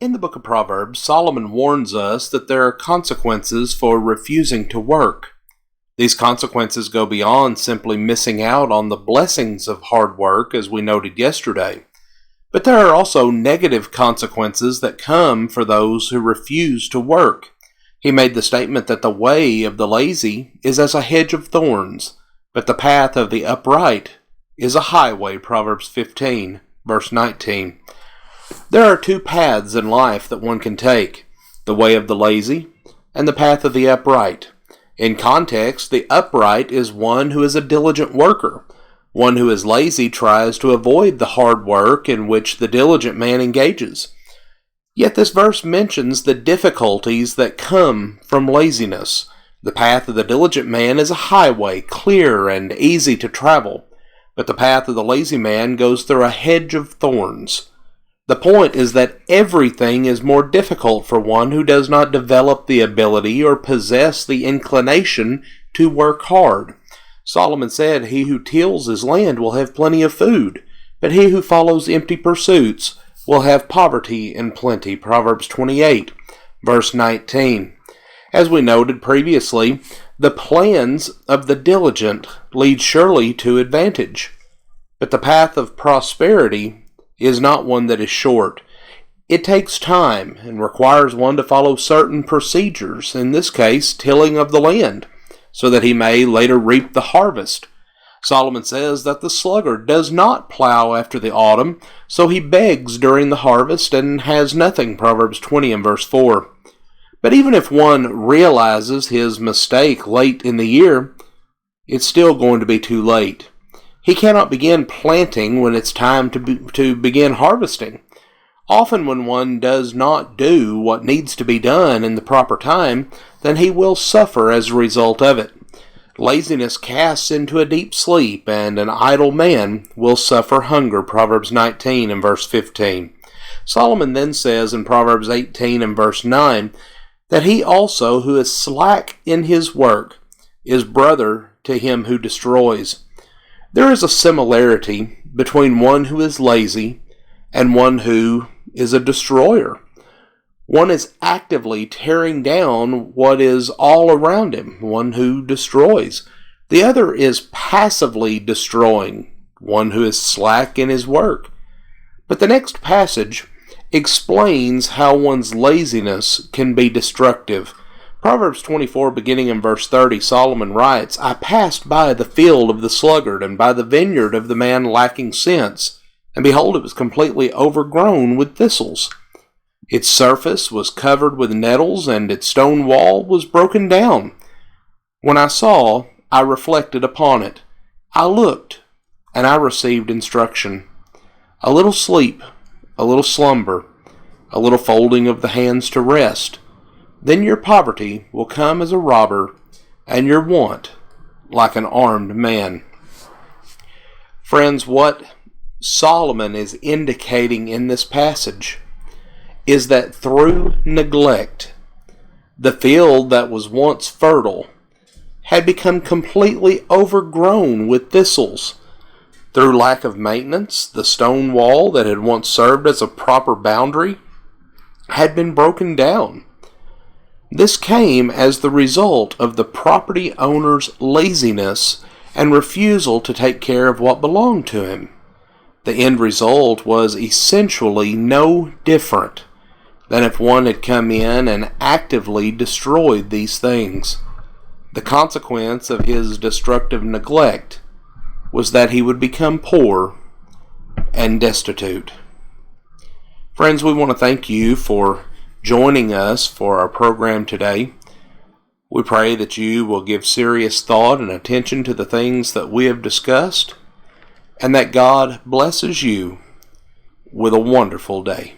In the book of Proverbs, Solomon warns us that there are consequences for refusing to work. These consequences go beyond simply missing out on the blessings of hard work, as we noted yesterday. But there are also negative consequences that come for those who refuse to work. He made the statement that the way of the lazy is as a hedge of thorns, but the path of the upright is a highway, Proverbs 15, verse 19. There are two paths in life that one can take, the way of the lazy and the path of the upright. In context, the upright is one who is a diligent worker. One who is lazy tries to avoid the hard work in which the diligent man engages. Yet this verse mentions the difficulties that come from laziness. The path of the diligent man is a highway, clear and easy to travel, but the path of the lazy man goes through a hedge of thorns. The point is that everything is more difficult for one who does not develop the ability or possess the inclination to work hard. Solomon said, "He who tills his land will have plenty of food, but he who follows empty pursuits will have poverty and plenty." Proverbs 28, verse 19. As we noted previously, the plans of the diligent lead surely to advantage, but the path of prosperity is not one that is short. It takes time and requires one to follow certain procedures, in this case, tilling of the land, so that he may later reap the harvest. Solomon says that the sluggard does not plow after the autumn, so he begs during the harvest and has nothing, Proverbs 20 and verse 4. But even if one realizes his mistake late in the year, it's still going to be too late. He cannot begin planting when it's time to begin harvesting. Often when one does not do what needs to be done in the proper time, then he will suffer as a result of it. Laziness casts into a deep sleep, and an idle man will suffer hunger, Proverbs 19 and verse 15. Solomon then says in Proverbs 18 and verse 9, that he also who is slack in his work is brother to him who destroys. There is a similarity between one who is lazy and one who is a destroyer. One is actively tearing down what is all around him, one who destroys. The other is passively destroying, one who is slack in his work. But the next passage explains how one's laziness can be destructive. Proverbs 24, beginning in verse 30, Solomon writes, "I passed by the field of the sluggard, and by the vineyard of the man lacking sense, and behold, it was completely overgrown with thistles. Its surface was covered with nettles, and its stone wall was broken down. When I saw, I reflected upon it. I looked, and I received instruction. A little sleep, a little slumber, a little folding of the hands to rest. Then your poverty will come as a robber, and your want like an armed man." Friends, what Solomon is indicating in this passage is that through neglect, the field that was once fertile had become completely overgrown with thistles. Through lack of maintenance, the stone wall that had once served as a proper boundary had been broken down. This came as the result of the property owner's laziness and refusal to take care of what belonged to him. The end result was essentially no different than if one had come in and actively destroyed these things. The consequence of his destructive neglect was that he would become poor and destitute. Friends, we want to thank you for joining us for our program today. We pray that you will give serious thought and attention to the things that we have discussed, and that God blesses you with a wonderful day.